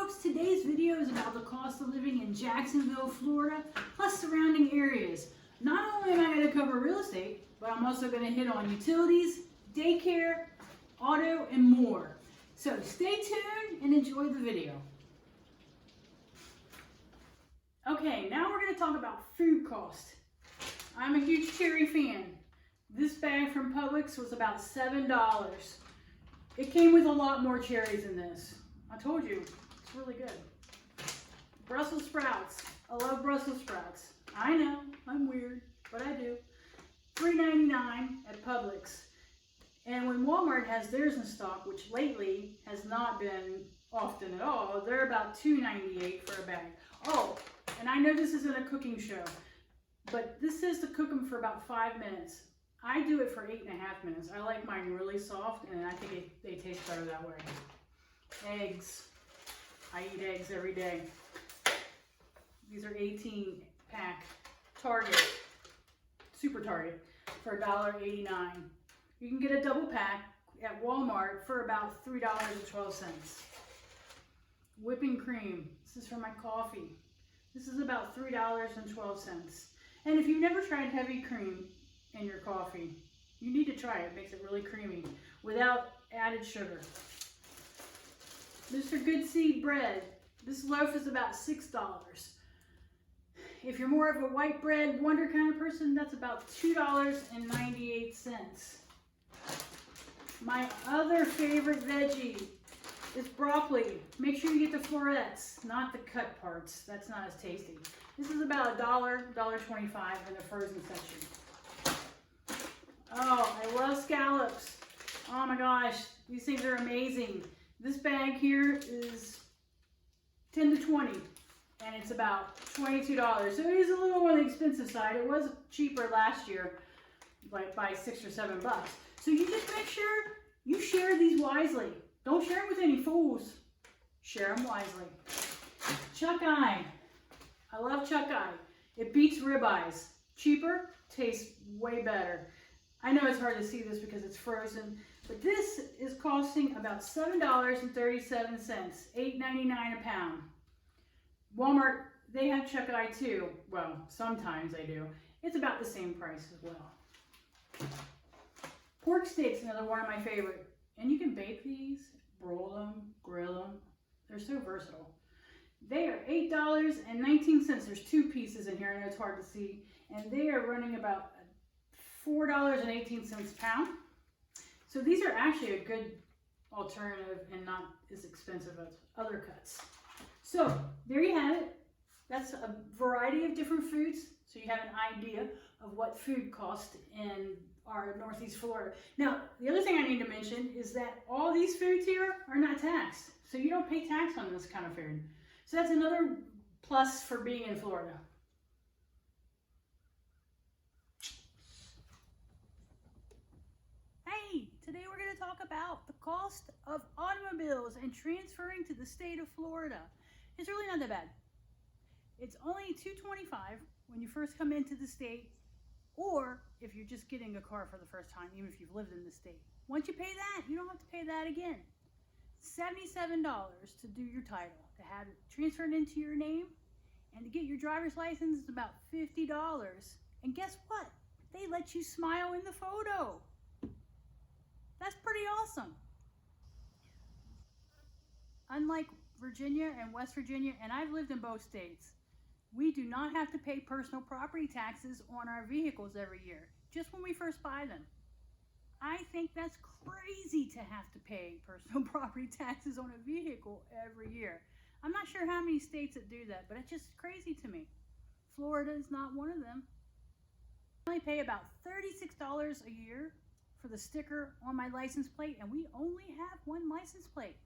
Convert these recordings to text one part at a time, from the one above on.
folks, today's video is about the cost of living in Jacksonville, Florida, plus surrounding areas. Not only am I going to cover real estate, but I'm also going to hit on utilities, daycare, auto, and more. So stay tuned and enjoy the video. Okay, now we're going to talk about food cost. I'm a huge cherry fan. This bag from Publix was about $7. It came with a lot more cherries in this. I told you, it's really good. Brussels sprouts. I love Brussels sprouts. I know, I'm weird, but I do. $3.99 at Publix. And when Walmart has theirs in stock, which lately has not been often at all, they're about $2.98 for a bag. Oh, and I know this isn't a cooking show, but this is to cook them for about 5 minutes. I do it for 8.5 minutes. I like mine really soft, and I think they taste better that way. Eggs. I eat eggs every day. These are 18 pack. Target. Super Target for $1.89. You can get a double pack at Walmart for about $3.12. Whipping cream. This is for my coffee. This is about $3.12. And if you've never tried heavy cream in your coffee, you need to try it. It makes it really creamy without added sugar. Mr. Good Seed bread. This loaf is about $6. If you're more of a white bread wonder kind of person, that's about $2.98. My other favorite veggie is broccoli. Make sure you get the florets, not the cut parts. That's not as tasty. This is about $1, $1.25 in the frozen section. Oh, I love scallops. Oh my gosh, these things are amazing. This bag here is 10 to 20, and it's about $22. So it is a little on the expensive side. It was cheaper last year, like by $6 or $7. So you just make sure you share these wisely. Don't share them with any fools. Share them wisely. Chuck eye. I love chuck eye. It beats ribeyes. Cheaper, tastes way better. I know it's hard to see this because it's frozen, but this is costing about $7.37, $8.99 a pound. Walmart, they have chuck eye too. Well, sometimes they do. It's about the same price as well. Pork steaks, another one of my favorite. And you can bake these, broil them, grill them. They're so versatile. They are $8.19. There's 2 pieces in here. I know it's hard to see. And they are running about $4.18 a pound. So these are actually a good alternative and not as expensive as other cuts. So there you have it. That's a variety of different foods. So you have an idea of what food costs in our Northeast Florida. Now, the other thing I need to mention is that all these foods here are not taxed. So you don't pay tax on this kind of food. So that's another plus for being in Florida. Hey, today we're going to talk about the cost of automobiles and transferring to the state of Florida. It's really not that bad. It's only $225 when you first come into the state, or if you're just getting a car for the first time, even if you've lived in the state. Once you pay that, you don't have to pay that again. $77 to do your title, to have it transferred into your name, and to get your driver's license is about $50. And guess what? They let you smile in the photo. That's pretty awesome. Unlike Virginia and West Virginia, and I've lived in both states, we do not have to pay personal property taxes on our vehicles every year, just when we first buy them. I think that's crazy to have to pay personal property taxes on a vehicle every year. I'm not sure how many states that do that, but it's just crazy to me. Florida is not one of them. I only pay about $36 a year for the sticker on my license plate, and we only have one license plate.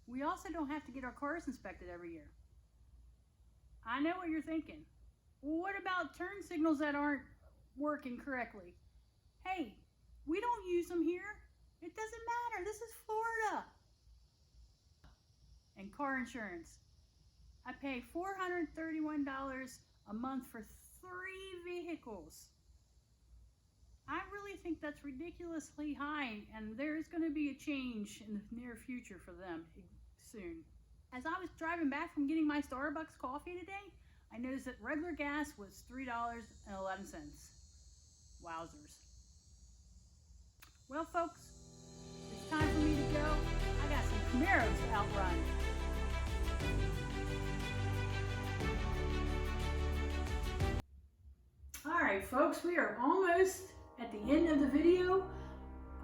We also don't have to get our cars inspected every year. I know what you're thinking. Well, what about turn signals that aren't working correctly? Hey, we don't use them here. It doesn't matter. This is Florida. And car insurance. I pay $431 a month for 3 vehicles. I really think that's ridiculously high, and there is going to be a change in the near future for them soon. As I was driving back from getting my Starbucks coffee today, I noticed that regular gas was $3.11. Wowzers. Well, folks, it's time for me to go. I got some Camaros to outrun. Alright folks, we are almost at the end of the video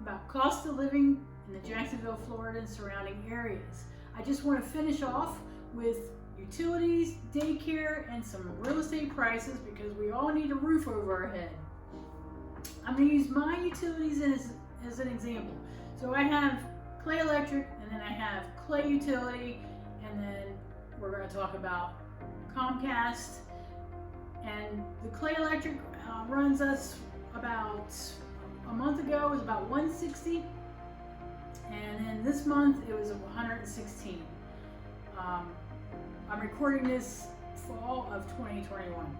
about cost of living in the Jacksonville, Florida and surrounding areas. I just want to finish off with utilities, daycare, and some real estate prices because we all need a roof over our head. I'm going to use my utilities as an example. So I have Clay Electric, and then I have Clay Utility, and then we're going to talk about Comcast. And the Clay Electric runs us about a month ago, it was about $160, and then this month it was $116. I'm recording this fall of 2021.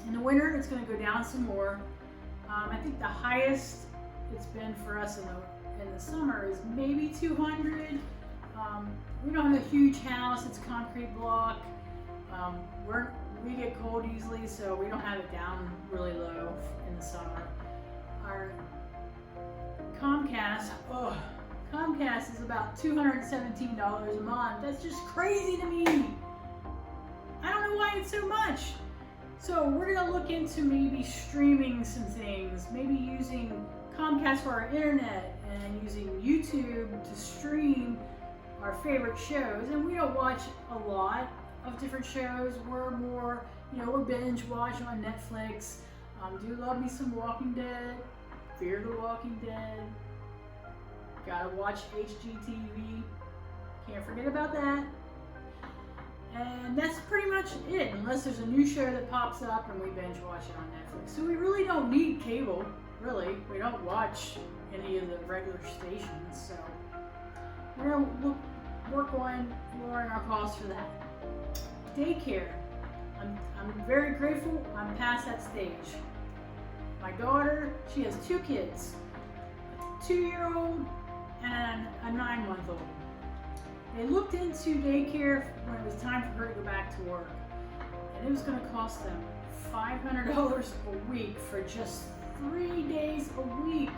In the winter, it's going to go down some more. I think the highest it's been for us in the summer is maybe 200. We don't have a huge house; it's concrete block. We get cold easily, so we don't have it down really low in the summer. Our Comcast is about $217 a month. That's just crazy to me. I don't know why it's so much. So we're gonna look into maybe streaming some things, maybe using Comcast for our internet and using YouTube to stream our favorite shows. And we don't watch a lot of different shows. We're more, we're binge watch on Netflix. Do love me some Walking Dead, Fear the Walking Dead. Gotta watch HGTV. Can't forget about that. And that's pretty much it, unless there's a new show that pops up and we binge watch it on Netflix. So we really don't need cable, really. We don't watch any of the regular stations, so we're gonna work on lowering our costs for that. Daycare. I'm very grateful I'm past that stage. My daughter, she has 2 kids, a 2-year-old and a 9-month-old. They looked into daycare when it was time for her to go back to work, and it was going to cost them $500 a week for just 3 days a week.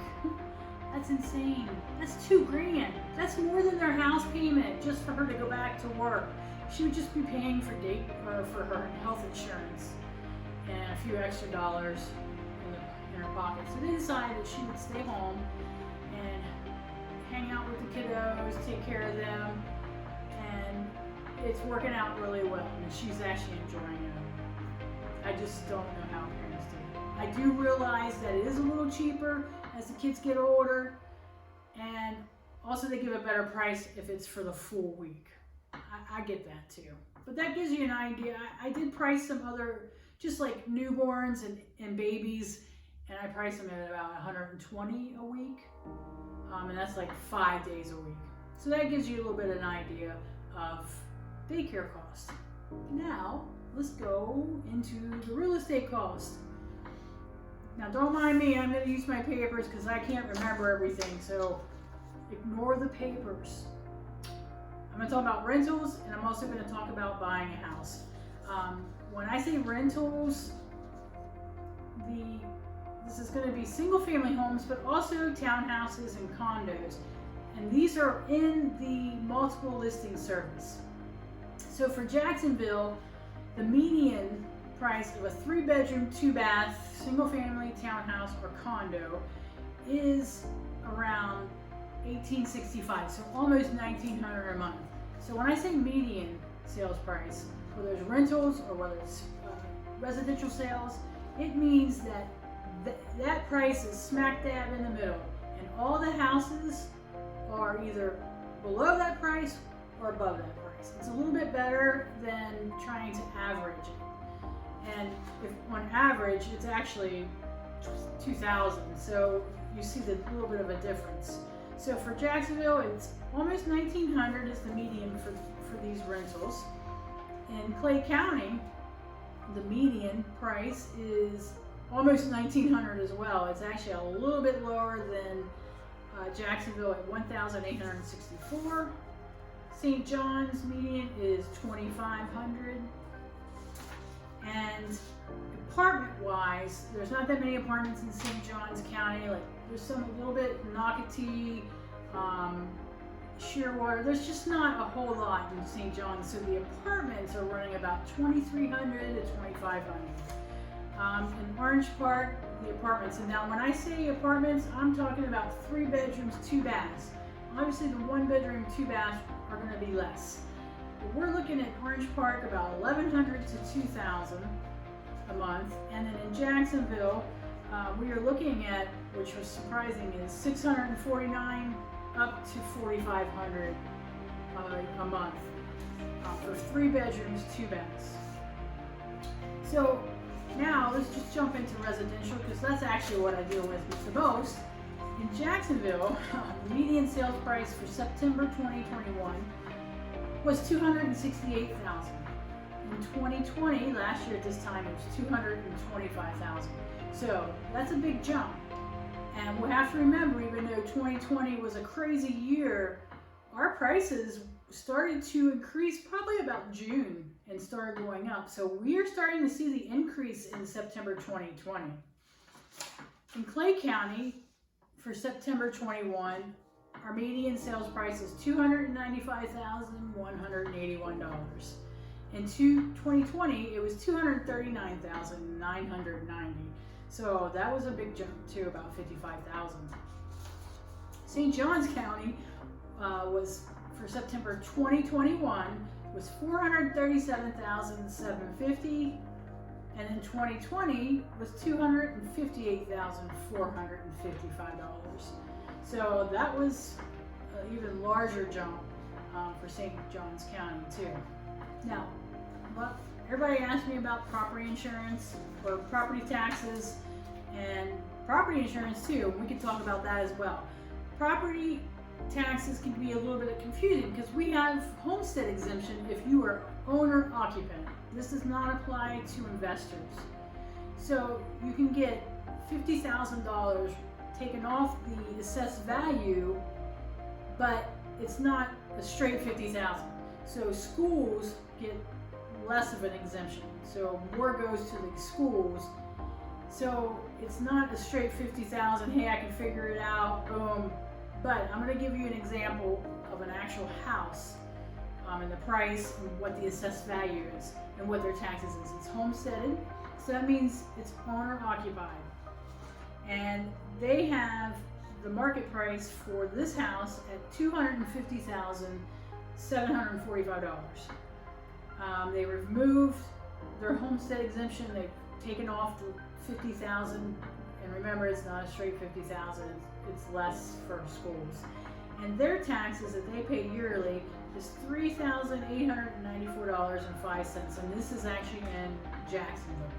That's insane. That's $2,000. That's more than their house payment just for her to go back to work. She would just be paying for for her health insurance and a few extra dollars in her pocket. So they decided that she would stay home and hang out with the kiddos, take care of them, and it's working out really well, and she's actually enjoying it. I just don't know how parents do it. I do realize that it is a little cheaper as the kids get older, and also they give a better price if it's for the full week. I get that too. But that gives you an idea. I did price some other, just like newborns and babies, and I priced them at about $120 a week. And that's like 5 days a week. So that gives you a little bit of an idea of daycare costs. Now, let's go into the real estate cost. Now don't mind me, I'm going to use my papers because I can't remember everything, so ignore the papers. I'm going to talk about rentals, and I'm also going to talk about buying a house. When I say rentals, this is going to be single family homes, but also townhouses and condos. And these are in the multiple listing service. So for Jacksonville, the median price of a 3-bedroom, 2-bath, single family townhouse or condo is around $1,865, so almost $1,900 a month. So when I say median sales price, whether it's rentals or whether it's residential sales, it means that that price is smack dab in the middle, and all the houses are either below that price or above that price. It's a little bit better than trying to average it. And if on average, it's actually 2,000. So you see the little bit of a difference. So for Jacksonville, it's almost $1,900 is the median for these rentals. In Clay County, the median price is almost $1,900 as well. It's actually a little bit lower than Jacksonville at $1,864. St. John's median is $2,500. And apartment-wise, there's not that many apartments in St. Johns County. Like there's some a little bit Nocatee, Shearwater. There's just not a whole lot in St. John's, so the apartments are running about $2,300 to $2,500. In Orange Park, the apartments, and now when I say apartments, I'm talking about 3 bedrooms, 2 baths. Obviously, the 1 bedroom, 2 baths are going to be less. But we're looking at Orange Park about $1,100 to $2,000 a month, and then in Jacksonville, we are looking at, which was surprising, is $649 up to $4,500 a month for 3 bedrooms, 2 baths. So now let's just jump into residential, because that's actually what I deal with the most. In Jacksonville, the median sales price for September 2021 was $268,000. In 2020, last year at this time, it was $225,000. So that's a big jump. And we have to remember, even though 2020 was a crazy year, our prices started to increase probably about June and started going up. So we are starting to see the increase in September 2020. In Clay County, for September 21, our median sales price is $295,181. In 2020, it was $239,990. So that was a big jump to about $55,000. St. Johns County was, for September 2021, was $437,750, and in 2020 was $258,455. So that was an even larger jump for St. Johns County too. Now, everybody asked me about property insurance or property taxes and property insurance too. We can talk about that as well. Property taxes can be a little bit confusing because we have homestead exemption if you are owner occupant. This does not apply to investors. So you can get $50,000 taken off the assessed value, but it's not a straight $50,000. So schools get less of an exemption. So more goes to the schools. So it's not a straight $50,000, hey, I can figure it out, boom. But I'm going to give you an example of an actual house and the price and what the assessed value is and what their taxes is. It's homesteaded, so that means it's owner occupied. And they have the market price for this house at $250,745. They removed their homestead exemption. They've taken off the $50,000, and remember, it's not a straight $50,000. It's less for schools. And their taxes that they pay yearly is $3,894.05, and this is actually in Jacksonville.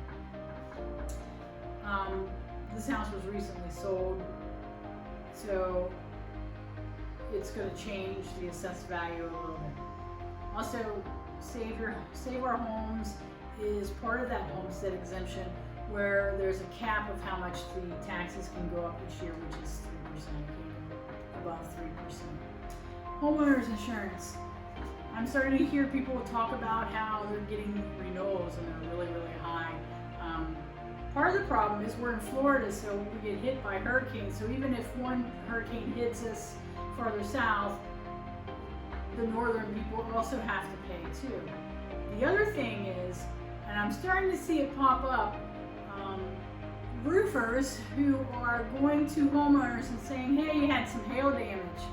This house was recently sold, so it's going to change the assessed value a little bit. Also, Save Our Homes is part of that homestead exemption, where there's a cap of how much the taxes can go up each year, which is 3%, above 3%. Homeowners Insurance. I'm starting to hear people talk about how they're getting renewals and they're really, really high. Part of the problem is we're in Florida, so we get hit by hurricanes. So even if one hurricane hits us farther south, the northern people also have to pay too. The other thing is, and I'm starting to see it pop up, roofers who are going to homeowners and saying, hey, you had some hail damage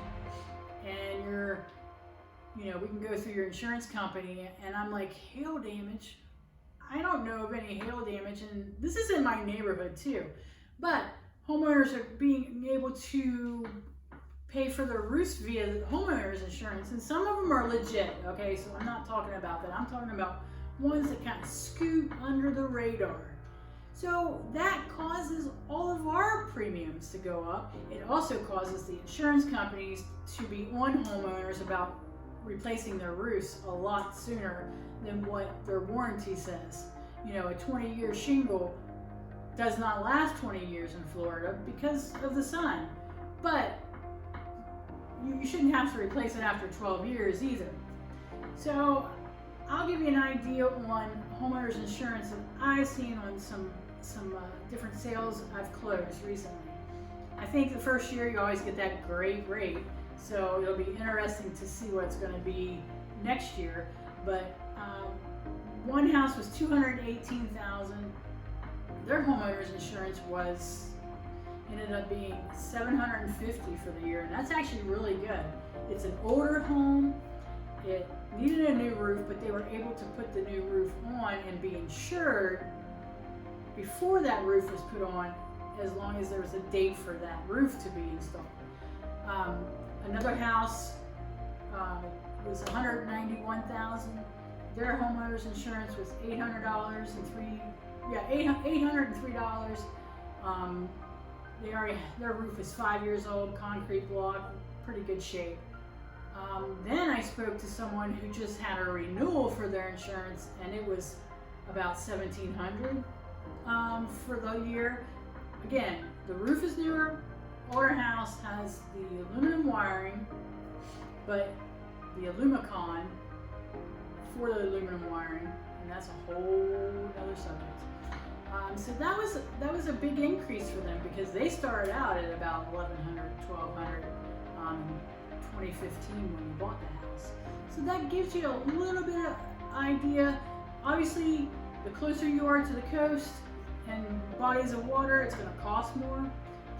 and we can go through your insurance company. And I'm like, hail damage? I don't know of any hail damage, and this is in my neighborhood too. But homeowners are being able to pay for their roofs via homeowners insurance, and some of them are legit, okay? So I'm not talking about that. I'm talking about ones that kind of scoot under the radar. So that causes all of our premiums to go up. It also causes the insurance companies to be on homeowners about replacing their roofs a lot sooner than what their warranty says. A 20-year shingle does not last 20 years in Florida because of the sun. But you shouldn't have to replace it after 12 years either. So I'll give you an idea on homeowners insurance that I've seen on some different sales I've closed recently. I think the first year you always get that great rate, so it'll be interesting to see what it's going to be next year. But one house was $218,000. Their homeowners insurance ended up being $750 for the year, and that's actually really good. It's an older home. It needed a new roof, but they were able to put the new roof on and be insured before that roof was put on, as long as there was a date for that roof to be installed. Another house was $191,000. Their homeowners insurance was $803. Their roof is 5 years old, concrete block, pretty good shape. Then I spoke to someone who just had a renewal for their insurance, and it was about $1,700 for the year. Again, the roof is newer, older house has the aluminum wiring, but the Alumicon for the aluminum wiring, and that's a whole other subject. So that was a big increase for them, because they started out at about $1,100, $1,200 in 2015 when we bought the house. So that gives you a little bit of idea. Obviously, the closer you are to the coast and bodies of water, it's going to cost more.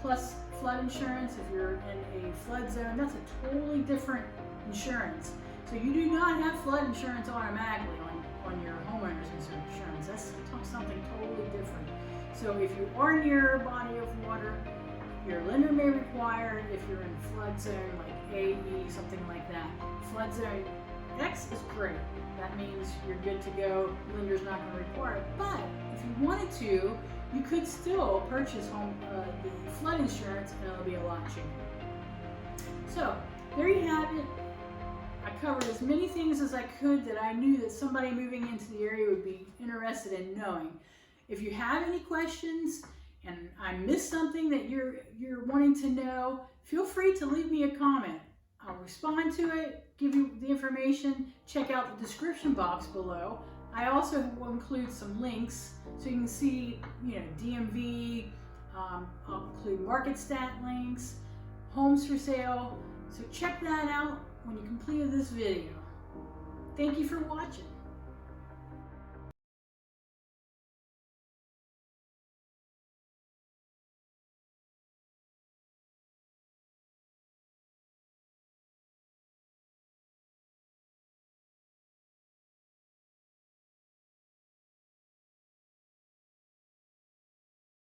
Plus flood insurance, if you're in a flood zone, that's a totally different insurance. So you do not have flood insurance automatically on your homeowner's insurance. That's something totally different. So if you are near a body of water, your lender may require, if you're in a flood zone like AE, something like that. Flood zone X is great. That means you're good to go. Lender's not going to require it. But if you wanted to, you could still purchase the flood insurance, and it'll be a lot cheaper. So there you have it. I covered as many things as I could that I knew that somebody moving into the area would be interested in knowing. If you have any questions and I missed something that you're wanting to know, feel free to leave me a comment. I'll respond to it, give you the information. Check out the description box below. I also will include some links so you can see, DMV. I'll include market stat links, homes for sale. So check that out when you completed this video. Thank you for watching.